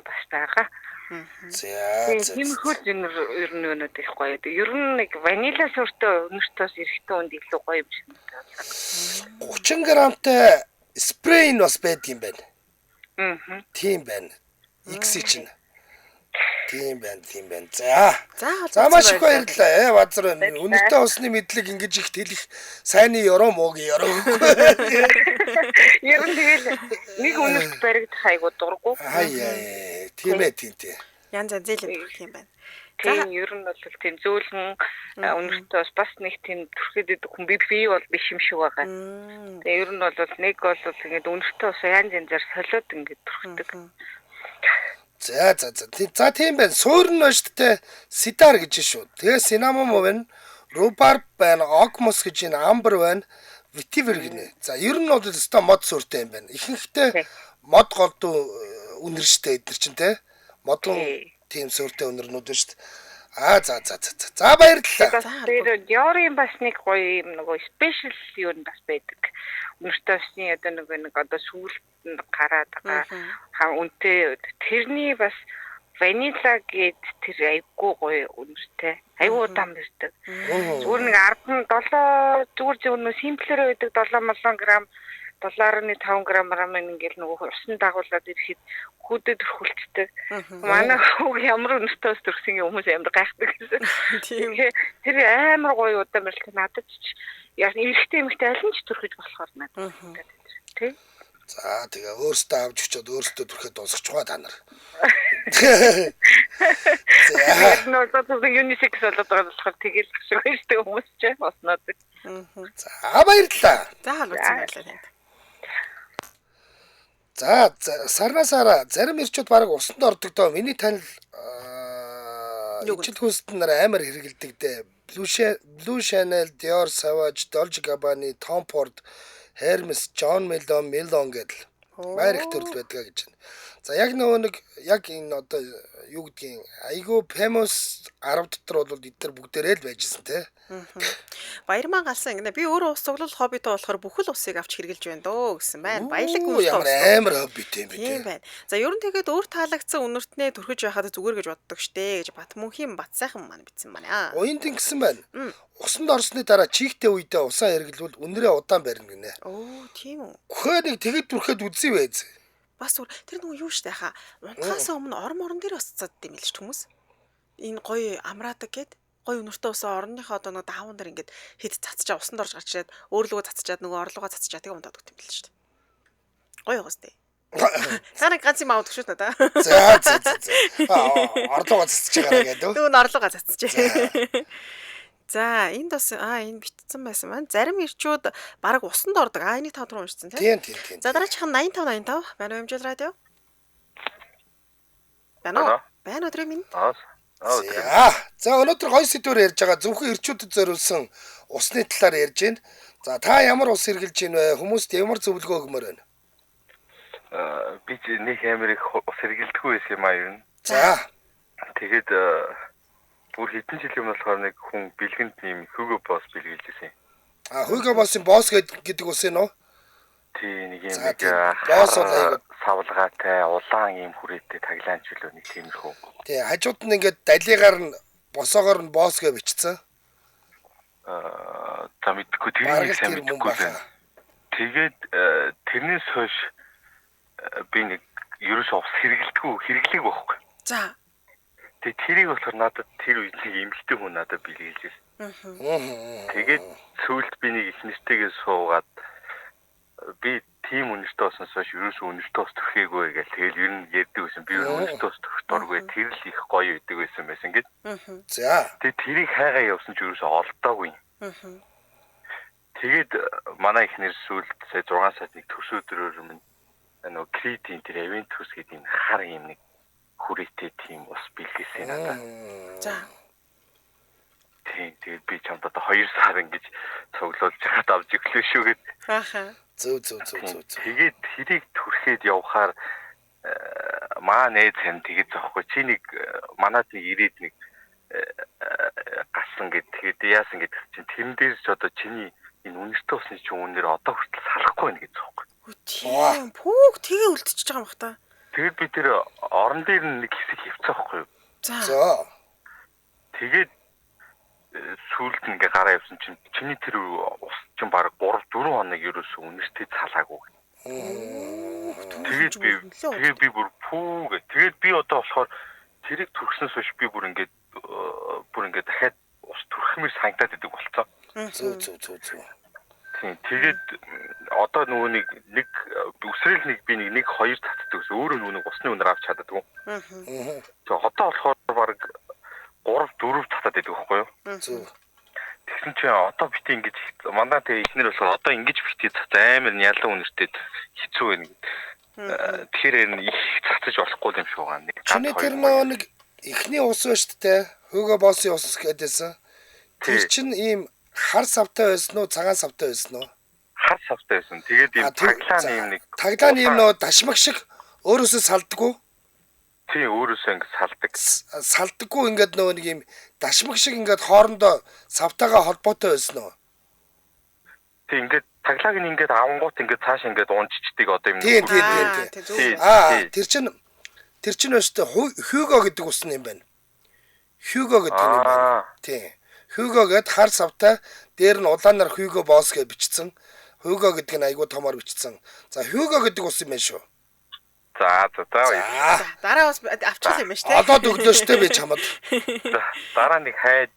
бас байгаа. Тийм хөл ер нь өнөд их гоё. Ер нь нэг ванила сортой өнөртөөс эрэхтэй үнд илүү гоё юм шиг байна. 30 грамтай спрей нь бас байдаг юм байна. Тийм байна. X чинь. Тийм байна. За маш их баярлалаа. Базар байна. Үнэтэй усны мэдлэг ингэж их тэлэх сайнны ёроо муугийн ёроо. Ер нь тэгэл нэг үнэрт баригдах айгуу дурггүй. Тийм. Янз зээлэн төрөх юм байна. Тийм ер нь бол тийм зөөлөн үнэртээ бас нэг тийм төрхэд идэх хүн би бол биш юм шиг байгаа. Тэгээ ер нь бол нэг бол ингэж үнэртээ ус янзаар солиод ингэж төрхдөг. За тийм байна. Суур нь шүү дээ. Сидар гэж шүү. Тэгээ cinnamon байна. Rhubarb байна. Ockmus гэж энэ amber байна. Vetiver гинэ. За ер нь бол өстой мод сууртай юм байна. Ихэнхдээ мод голдуу үнэр штэ эдгэр чинь те. Модон тийм сууртай үнэрнүүд байна штэ. За баярлалаа. Тэр Dior-ийн бас нэг гоё юм нөгөө special юу бас байдаг. өнөртэй усны одоо нэг одоо сүүлд гараад байгаа үнэтэй тэрний бас ванила гэд тэр айгүй гоё үнэртэй. Айгүй удаан бэрдэг. Зүгээр нэг 17 зүгээр нэг симплэр байдаг 7 грамм 7.5 грамм ингээл нөгөө усан дагуулад ирэхэд хүүдэд төрхүүлцдэг. Манай хүүг ямар үнэртэй ус төрсөн юм хүмүүс амар гайхдаг гэсэн. Тийм. Тэр амар гоё удаан бэрдэг надад ч яг эрэгтэй эмэгтэй аль нь ч төрхөж болохоор надад. Тэ? За тэгээ өөртөө авч өчөөд өөртөө төрөхөд дуусчихгаа та нар. Тэгээд нөгөө юнисекс болоод байгаа болохоор тэгэл шиг шүү хүмүүс ч босноодаг. За баярлалаа. За халууцсан байлаа танд. За сарнасаараа зарим ирчүүд баг усанд ордог доо. Миний танил ижил хүсэлт нар амар хэрэгэлдэг дээ. Blue Chanel, Dior Sauvage, Dolce Gabbana, Tom Ford, Hermes, John Milton гэдэл баяр их төрөл байдаг гэж байна. За яг нөгөө нэг яг энэ одоо юу гэдгийг айгүй famous 10 дотор бол эдгээр бүгдээрээ л байжсэн те. Баярмаа галсан гинэ. Би өөрөө ус цуглал хоббитой болохоор бүхэл усыг авч хэрглэж байна дөө гэсэн байна. Баялаг хүмүүстэй ямар ус. амар хоббитэй юм бэ Тийм те. байна. За ер нь тэгээд өөр таалагдсан үнэртнээ төрхөж байхад зүгээр гэж боддог штэ гэж Батмөнхийн бат сайхан маань бичсэн байна. Уян тэнгсэн байна. Усанд орсны дараа чихтэй үедээ усаа хэрглэвэл үнэрээ удаан барина гинэ. Оо тийм үү. Хөөе нэг тэгэд түрхэд үзье байз. Бас зүгээр тэр нөгөө юу штэ хаа. Унтахаас өмнө орон дээр бас цацдаг юм л ш хүмүүс. Энэ гоё амраадаг гэд гоё өнөртөө усаа орныхоо одоо нөгөө даавн дээр ингээд хэд цацчаа усанд орж гарчаад өөрлөгөө цацчаад нөгөө орлогоо цацчаа тэгээ унтаад өгт юм л штэ. Гоё гоостэй. Танаа ганц юм авдаг шүү надаа. За. Орлогоо цацж байгаа гэдэг. Дүүн орлогоо цацжээ. За энд бас энэ битсэн байсан маань зарим ирчүүд баг усанд ордог. Энийг тав руу уншсан тийм. Тийм. За дараачихын 85 байна уу хэмжээ радио? Байна уу тэр минь? За өнөөдөр гоё сэдвээр ярьж байгаа зөвхөн ирчүүдэд зориулсан усны талаар ярьж байна. За та ямар ус хэрглэж байна вэ? Хүмүүст ямар зөвлөгөө өгмөр байна? Би нэг амар их ус хэргэлдэггүй байсан юм аа юу. За. Тэгээд бүр хэдэн жил юм болохоор нэг хүн бэлгэнд нэм Hugo Boss бэлгэлж ирсэн. Hugo Boss-ын Boss гэдэг ус нь уу? Тийм нэг юм Boss бол савлгаатай улаан юм хүрээтэй таглаан ч үлээ нэг тиймэрхүү. Тий, хажууд нь ингээд далигаар нь босоогоор нь Boss гэж бичсэн. За мэдгүй тэрийг сайн мэдгүй байна. Тэгээд тэрнээс хойш би нэг ерөөсөө ус хэрэглээг байхгүй. За. Тэгээд тэрийг болохоор надад тэр үед нэг эмэгтэй хүн надад бэлгэлж ирсэн. Тэгээд сүүлд би нэг их нэртэйгээ суугаад би тийм үнэртэй осноос хойш ерөөсөө үнэртэй ус төрхийгүй гэж тэгэл ер нь ярьдаг байсан. Би ер нь үнэртэй ус төрөх дургүй тэр л их гоё үйдэг байсан гэд. За. Тэгээд тэрийг хайгаа явсан ч ерөөсөө олдоогүй. Тэгээд манай ихнэр сүүлд сая 6 сард нэг төрс өдрөөр минь нөгөө Критийн тэр Aventus гэдэг юм хар юм нэг хүрээтэй тийм ус бэлгээсэн надад. За. Тэгээд би чамд одоо 2 сар ингэж цуглуулж хаад авч өглөө шүү гэд. Ааха. Зөв. Тэгээд тэрийг түрхээд явхаар маа нээд сан тэгээд зоохгүй чи нэг манад нэг ирээд нэг гасан гэд тэгээд яасан гэдэг чинь тэрэн дээр ч одоо чиний энэ үнэртэй усны чинь үнээр одоо хүртэл салахгүй байна гэж зоохгүй. Тийм. Пүүг тэгээ үлдчихэж байгаа юм бах та. Тэгээд би тэр орон дээр нэг хэсэг хөвцөөхгүй юу. За. Тэгээд сүүлд ингээ гараа явсан чинь чиний тэр ус чинь баг 3-4 хоног ерөөсөө үнэртэй цалаагүй. Тэгээд би бүр пүүг. Тэгээд би одоо болохоор тэрийг төрснөөс хойш би бүр ингээ дахиад ус төрхмөр санагдаад идэг болцоо. Зөв. Тэгээд одоо нөгөө нэг үсрээл нэг би нэг 2 татдаг ус өөрөө нөгөө усны үнээр авч чаддаг. Тэгээд одоо болохоор баг 3-4 татаад байдаг байхгүй юу? Зөв. Тэгсэн чинь одоо бит ингэж мандаа тэгээ ихнэр болохоор одоо ингэж бит амар ялан үнэртэй хэцүү байна гэд. Тэгэхээр энэ их цацаж болохгүй юм шиг байгаа. Чиний тэр нэг ихний ус ба шүү дээ. Hugo Boss-ийн ус гэдээсэн. Тэр чинь ийм хар савтай байсан уу, цагаан савтай байсан уу? Хар савтай байсан. Тэгээд ийм таглааны юм нэг таглааны юм нөө дашмаг шиг өөрөөсөө салдаггүй. Тийм өөрөөсөө ингэ салдаг. Салдаггүй ингээд нөгөө нэг юм дашмаг шиг ингээд хоорондоо савтайгаа холбоотой байсан уу? Тийм ингээд цаглааг нь ингээд авангууд ингээд цааш ингээд унжичдэг одоо юм. Тийм. Зөв. Тэр чинь өстэй Hugo гэдэг усан юм байна. Hugo гэдэг юм байна. Тийм. Hugo гэд хар савтай дээр нь улаанаар Hugo Boss гэж бичсэн. Hugo гэдэг нь айгуу томоор бичсэн. За Hugo гэдэг ус юм байна шүү. За. Дараа бас авчихсан юм байна шүү дээ. Олоод өглөө штэ би чамд. Дараа нэг сайн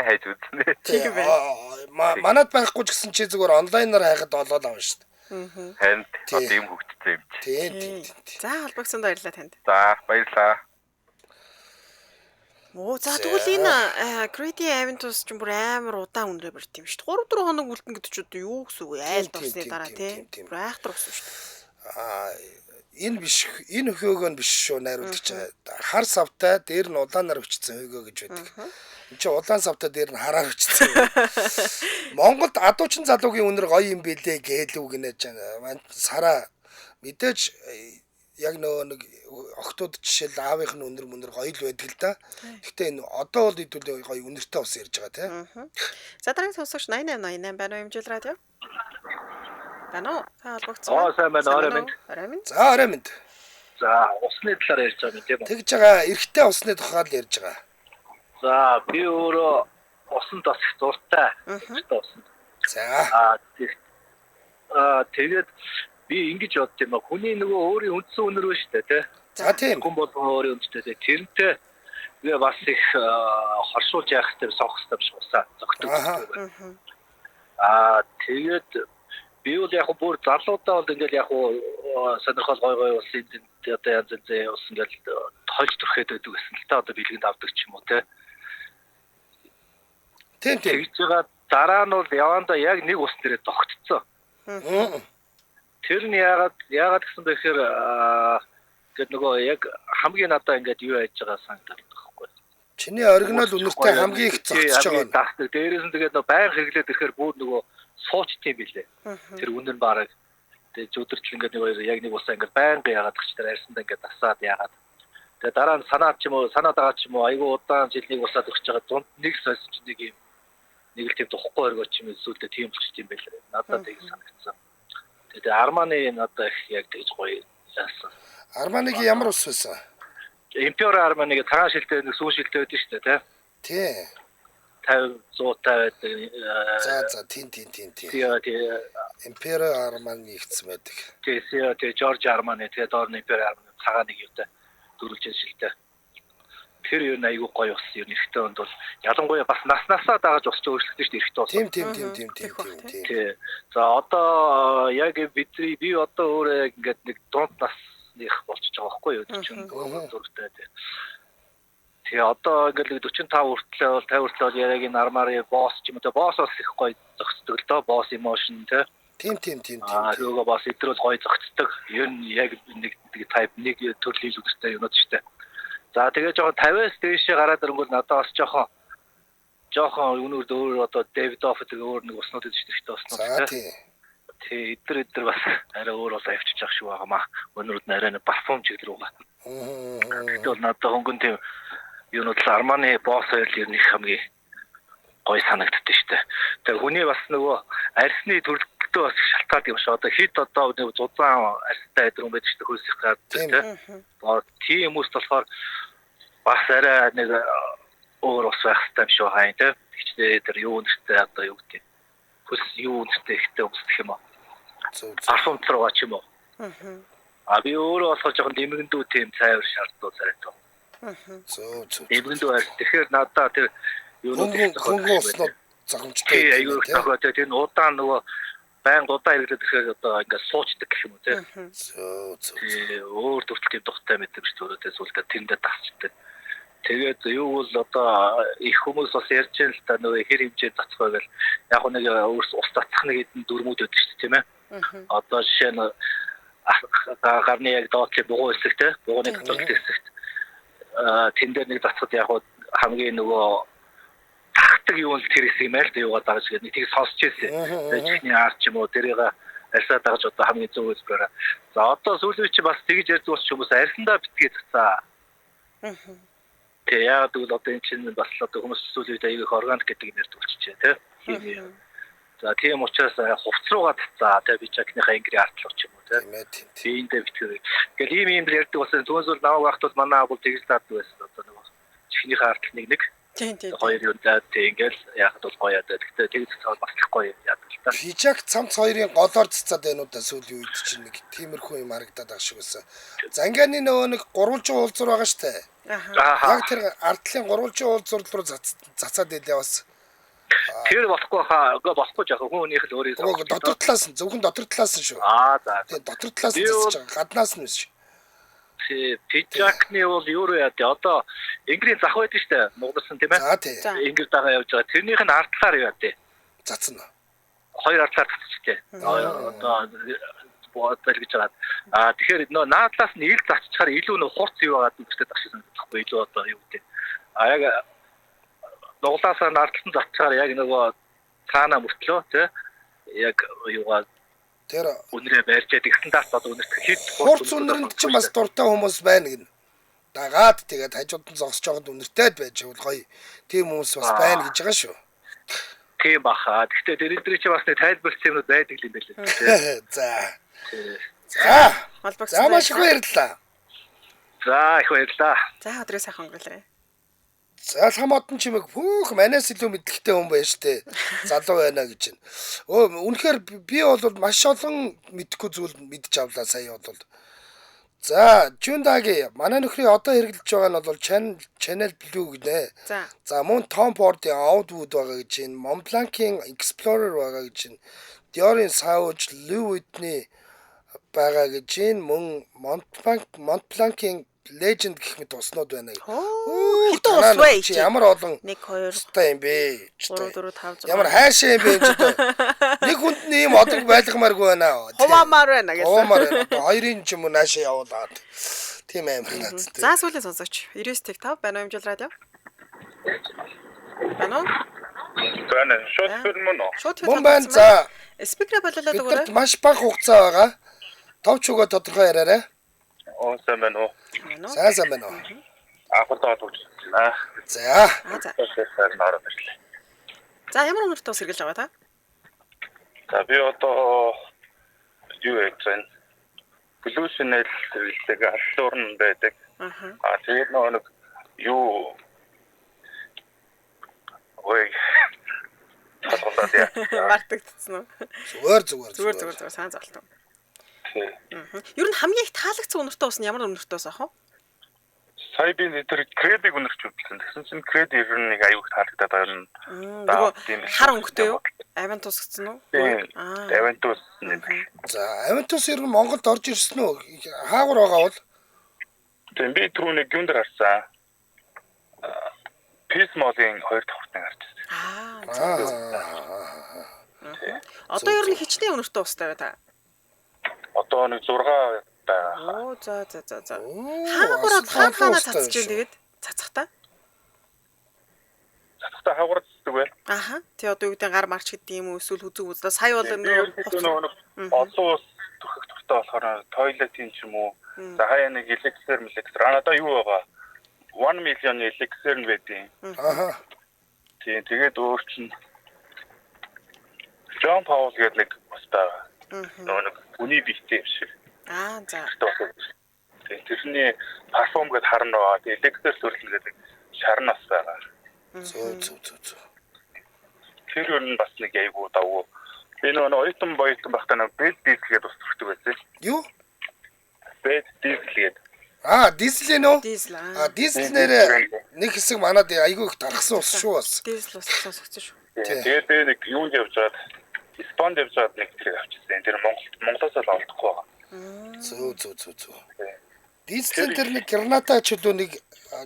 хайж үзнэ. Тийм байна. Манад байхгүй ч гэсэн чи зүгээр онлайнаар хайхад олоод авна штэ. Харин одоо юм хөгжсөн юм чи. Тийм. За холбогдсонд баярлалаа танд. За баярлаа. За тэгвэл энэ Greedy Aventus ч бүр амар удаан үнрээ барьт юм шүү дээ. 3-4 хоног үлдэн гэдэг ч одоо юу гэсэн үг вэ? Айлд орсны дараа тийм. Бүр айхтар болсон шүү дээ. Энэ биш энэ хөөгөө биш шүү найруулагч. Хар савтай дээр нь улаанаар бичсэн хөөгөө гэж байдаг. Энд чи улаан савтай дээр нь хараар бичсэн. Монголд адуучин залуугийн үнэр гоё юм бэлээ гэлүү гинэж сараа мэдээж яг нэг охтууд жишээл аавынх нь үнэр гоё л байдаг л да. Гэхдээ энэ одоо бол хэдүүл гоё үнэртэй ус ярьж байгаа тийм. За дараагийн сонсогч 8888 байна уу хэмжээл радио? Байна уу? Та холбогдсон. сайн байна. Орой минь. За орой минь. За, усны талаар ярьж байгаа юм тийм үү? Тэгж байгаа эрэгтэй усны тухай л ярьж байгаа. За, би өөрөө усанд бас их дуртай. За. Тэгээд би ингэж бодд юм аа. Хүний нөгөө өөрийн үндсэн үнэр ба штэ тий. За тийм. Хүн бол өөрийн үндстэй тэрнтэй би бас их хоршуулж явах хэрэгтэй сонгох хэрэгтэй усаа зөгтөг. Тэгээд би бол яг бүр залуудаа бол ингээл яг сонирхол гой улсын одоо янз янзын ус ингээл тольж төрхэд байдаг гэсэн л та одоо бэлгэнд авдаг ч юм уу тий. Тийм. Тэгж байгаа дараа нь бол яванда яг нэг ус дээрээ тогтцсон. Тэр нь яагаад гэсэн бэхээр гээд нөгөө яг хамгийн надаа ингээд юу яаж байгаа санагдаад байхгүй. Чиний оригинал үнэртэй хамгийн их зогсож байгаа нь. Дээрээс нь тэгээд нөгөө байнга хэрэглээд ирэхээр бүр нөгөө суучт юм билээ. Тэр үнэр бараг тэгээд зүдэрч ингээд нөгөө яг нэг усаа ингээд байнга яагаад гэж тэр арьсанд ингээд асаад яагаад. Тэгээд дараа нь санаад байгаа ч юм уу айгүй удаан жилийн усаа төгсөж байгаа дунд нэг сольч нэг л тийм тухгүй өргөж юм зүйлдэ тийм болчих юм байлаа. Надад тийг санагдсан. Тэгээд Арманы надад их яг тэгж гоё яасан. Арманыг ямар ус байсан? Imperial Armani гэх цагаан шилтэй нэг сүүн шилтэй байдаг шүү дээ, тий. 50 150 байдаг. За тийм. Тэгээ Imperial Armani ихсэн байдаг. Тэгээ George Armani тэгээ доор нь Imperial Armani цагаан нэг юутай дөрвөлжин шилтэй. Тэр юу айгүй гоё ус юу нэрхтээ онд бол ялангуяа бас наснасаа дагаж усч өөрчлөгдсөн шүү дээ эрхтээ ус. Тийм. Тий. За одоо яг би одоо өөрөө ингээд нэг дунд нас их болчихж байгаа байхгүй юу 44-тэй тий. Тэгээ одоо ингээд 45 хүртлээ бол 50 хүртлээ бол яг энэ Armani Boss ч юм уу Boss бас их гоё зогсдог л доо Boss Emotion тий. Тийм. Нөгөө бас идрэл гоё зогцдог. Ер нь яг нэг type нэг төрлийн үлгэртэй юмуд шүү дээ. За тэгээ жоохон 50-аас дээшээ гараад ирэнгүүт надад бас жоохон өнөр дөөр одоо David Off гэдэг өөр нэг уснууд гэж хэрэгтэй уснууд тий. Эдэр бас арай өөр бол авчиж явах шиг байгаамаа. Өнөрд нь арай нэг парфюм чиглэл рүү. Тэгвэл надад хөнгөн тийм юунууд л Armani Boss ойл ер нь их хамгийн гоё санагддаг шүү дээ. Тэгээ хүний бас нөгөө арьсны төрөлтөө бас шалтгаалдаг юм шиг. Одоо хит одоо нэг зузаан арьстай айдрын байдаг шүү дээ хөлсөх гад тий. Тийм хүмүүс болохоор бас арай нэг өөр ус байх хэрэгтэй юм шиг байна тий. Тэгчдээ тэр юу нэртэй одоо юу гэдэг. Хүс юу нэртэй ихтэй өмсдөх юм аа. Парфюм руу ч юм уу. Би өөрөө болохоор жоохон дэмгэндүү тийм цайвар шаардлагатай цайтай. Дэмгэндүү байр. Тэгэхээр надад тэр хөнгөн уснууд загамжтай. Айгүй тохиолдол тэр удаан нөгөө байнга удаан хэрэглээд ирэхээр одоо ингээд суучдаг гэх юм уу тий. Өөр төрөлтэй духтай мэдэрч төрөөдөө сүлдээ тэндээ тасчдаг. Тэгээд юу бол одоо их хүмүүс бас ярьж байгаа л да нөгөө хэр хэмжээ цацгай гэл яг нэг ус цацах нэг хэдэн дүрмүүд байдаг шүү дээ тийм ээ. Одоо жишээ нь гарны яг доотлын бугуун хэсэг те бугууны дотлын хэсэгт тэн дээр нэг цацхад яг хамгийн нөгөө тагтаг юу л тэр хэсэг юм аа л да юугаа дагаж гээд нэг тийг сонсч ирсэн. Чихний аар ч юм уу тэрийг арьсаа дагаж одоо хамгийн зөв хэлбэрээр. За одоо сүүлийн чи бас тэгж ярьж бас хүмүүс арьсандаа битгий цацаа. Тэгээ яагаад гэвэл одоо энэ чинь бас одоо хүмүүс сүүлийн үед аяг их органик гэдэг юм ярьж болчихжээ тий. За тийм учраас хувц руугаа цацаа тэгээ пижакныхаа ингри артлах ч юм уу Тийм ээ тийм. тиймдээ битгэр. Ингээл ийм ярьдаг болсон түүнээс бол намайг багт бол манай агуул тэгж даадаг байсан. Одоо нэг чихнийхээ артлал нэг Тийм тийм. хоёр юм даа ингээл яхад бол гоё яа. Гэхдээ тэгж цацаад бас их гоё юм яадаг л та. Пижак цамц хоёрын голоор цацаад байна уу да сүүлийн үед чинь нэг тиймэрхүү юм харагдаад байгаа шиг байсан. Зангианы нөгөө нэг гурвалжин уулзуур байгаа штэ. Аха. Яг тэр ардлын гурвалжин уулзуур руу цацаад илээ бас. Тэр болохгүй хаа болохгүй жаа хүнийх л өөрийн Нөгөө дотор талаас нь зөвхөн дотор талаас нь шүү. за. Тэгээ дотор талаас нь цацаж байгаа. Гаднаас нь биш. Пижакны бол юу яа тий одоо ингрийн зах байдаг штэ нугласан тийм ээ. За тий. Ингэр дагаа явж байгаа. Тэрнийх нь ардлаар юу яа тий. Цацна. Хоёр ардлаар цацчихтэй. Одоо боодол гэж байгаа. Тэгэхээр нөө наадлаас нь ил заччихаар илүү нөө хурц юу байгаад үстэй тагшсан байхгүй илүү одоо юу гэдэг. Яг нуглаасаа наадсан заччихаар яг нөгөө цаана мөртлөө тий яг юугаа Тэр үнрээ байрчаад их стандарт одоо үнэрт хэд хурц үнэрэнд ч бас дуртай хүмүүс байна гин. Дагаад тэгээд хажууд нь зогсож байгаад үнэртэй байж бол гоё. Тийм хүмүүс бас байна гэж байгаа шүү. тийм баха. Гэхдээ тэр эдгээр чи бас нэг тайлбарч юмуд байдаг юм байна лээ. За. За. Холбогдсон. За маш их баярлалаа. За их баярлалаа. За өдрөө сайхан өнгөрүүлээрэй. За хамаатан чимэг хүүх манаас илүү мэдлэгтэй хүн байна штэ. Залуу байна гэж байна. Үнэхээр би бол маш олон мэдхгүй зүйл мэдж авлаа сая бол. За, Жундаги манай нөхрийн одоо хэрэглэж байгаа нь бол Channel Blue гэнэ. За, мөн Tom Ford-ийн Outwood байгаа гэж байна. Montblanc-ийн Explorer байгаа гэж байна. Dior-ийн Sauvage, Louis Vuitton байгаа гэж байна. Мөн Montblanc-ийн Legend гэх мэт уснууд байна. Хитэн ус вэ? Ямар олон 1 2 устай юм бэ? 3 4 5 6. Ямар хайшаа юм бэ ч одоо. Нэг хүнд ийм одог байлгамааргүй байна. Хуваамаар байна гэсэн. Хуваамаар байна. Хоёрын ч юм уу наашаа явуулаад. Тийм амар наац. За сүүлийн сонсогч 99.5 байна уу хэмжил радио? Байна уу? Байна. Шууд film мөн үү? Шууд Мөн байна. За. Спикер болоод өгөөрэй. Бид маш бага хугацаа байгаа. Товч угаа тодорхой яриарай. Сайн байна уу? Сайн байна уу? Ахтаад үзлээ. За. За ямар өнөртөө ус хэрглэж байгаа та? За би одоо юу гэж байна? Blue Channel хэрэглэдэг аллуурн байдаг. Тэгээд нэг юу ой Мартагдсан уу? Зүгээр. Сайн зоолтон. Ер нь хамгийн их таалагдсан өнөртөө ус нь ямар өнөртөө ус ах вэ? Сая би тэр кредиг өнөрч үзсэн. Тэгсэн чинь кредит ер нь нэг аюул таалагдаад байна. Хар өнгөтэй юу? Авентус гэсэн үү? Авентус. За, Авентус ер нь Монголд орж ирсэн үү? Хаагур байгаа бол? Тийм би түрүүний гүндэр харсан. Peace Mall-ийн 2 дахь хүртэн харж ирсэн. Одоо ер нь хичнээн өнөртөө устай бай та. Одоо нэг 6 байгаа. Оо за. Хаагураад хаана цацж ийн тэгээд цацхтаа? Цацхтаа хаагураад цацдаг бай. Аха. Тэ одоо юу гэдэг гар марч гэдэг юм уу эсвэл хүзүү үзлээ. Сая бол нэг олон ус төрөх төртөө болохоор тойлетын ч юм уу. За хаяа нэг элексэр. Одоо юу байгаа? 1 million элексэр нь байдیں۔ Аха. Тийм тэгээд өөр чинь John Paul гэдэг нэг ус байгаа. Нэг үний бихтэй юм шиг. За. Тэрний парфюм гэд харна байгаа. Тэгээд элексэр төрөл гэдэг шарнаас байгаа. Зүг. Тэр нь бас нэг айгуу давуу. Би нөгөө ойтон байхдаа нэг бэд дизл гэдэг ус төрхдөг байсан. Юу? Бэд дизл гэдэг. Дизел нөө? Дизел. Дизел нэрээ нэг хэсэг манад айгүй их тархсан ус шүү бас. Дизел ус сонсогдсон шүү. Тэгээд би нэг юунд явж байгаад Испанд явж байгаад нэг тэрийг авчихсан. Тэр Монголоос л олдохгүй байгаа. Зүг. Дизел тэр нэг граната чөлөө нэг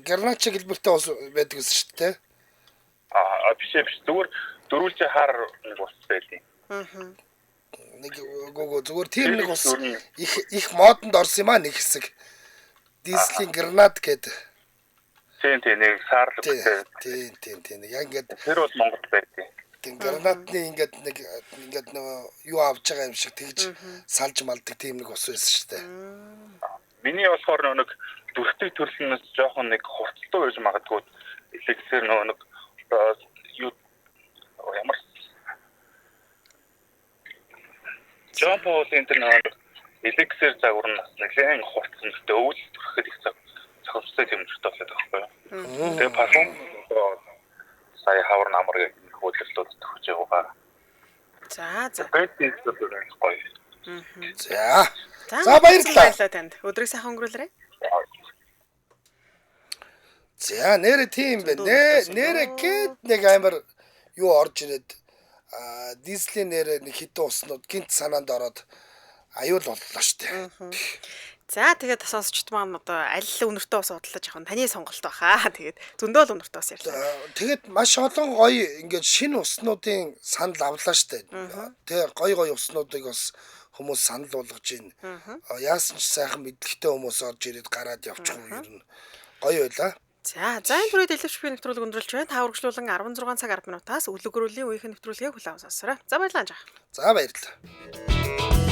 гранача гэлбэртэй ус байдаг гэсэн шүү дээ. Биш зүгээр дөрүүлж хар нэг ус байдیں۔ Нэг зүгээр тэр нэг ус их модонд орсон юм нэг хэсэг. Дизелийн гранат гэдэг. Тийм нэг саарлagтай. Тийм. Яг ингээд тэр бол Монголд байдیں۔ Тийм гранатны ингээд нөгөө юу авч байгаа юм шиг тэгж салж малдаг тийм нэг ус байсан шүү дээ. Миний болохоор нэг дүрхтэй төрлөнөөс жоохон нэг хурцлуу байж магадгүй элексэр нэг юу ямар Жон Полын тэр нэг элексэр загвар нь бас нэлээд хурцсан гэдэг өвөл төрөхөд их зохимжтой юм шиг болоод байгаа байхгүй юу. Тэгээ парфюм сая хавар намар гэх хөдөлгөөлөд төгсөж байгаа. За. Бэтийн зүйл гоё. За баярлалаа. Баярлалаа танд. Өдрийг сайхан өнгөрүүлээрэй. За нэрэ тийм бэ. Нэрэ гээд нэг амар юу орж ирээд дизелийн нэрэ нэг хитэн уснууд гинт санаанд ороод аюул боллоо штэ. За тэгээд сонсогчд маань одоо аль үнэртөө ус бодлоо жоохон таны сонголт баха. Тэгээд зөндөө л үнэртөө ус ярьлаа. Тэгээд маш олон гоё ингээд шинэ уснуудын санал авлаа штэ. Тэгээ гоё уснуудыг бас хүмүүс санал болгож байна. Яасан ч сайхан мэдлэгтэй хүмүүс орж ирээд гараад явчих юм ер нь гоё байлаа. За энэ түрээд элевч би нэвтрүүлэг өндөрлж байна. Та үргэлжлүүлэн 16 цаг 10 минутаас үлгэрүүлийн үеийн нэвтрүүлгээ хүлээн авсан. За баярлалаа. За баярлалаа.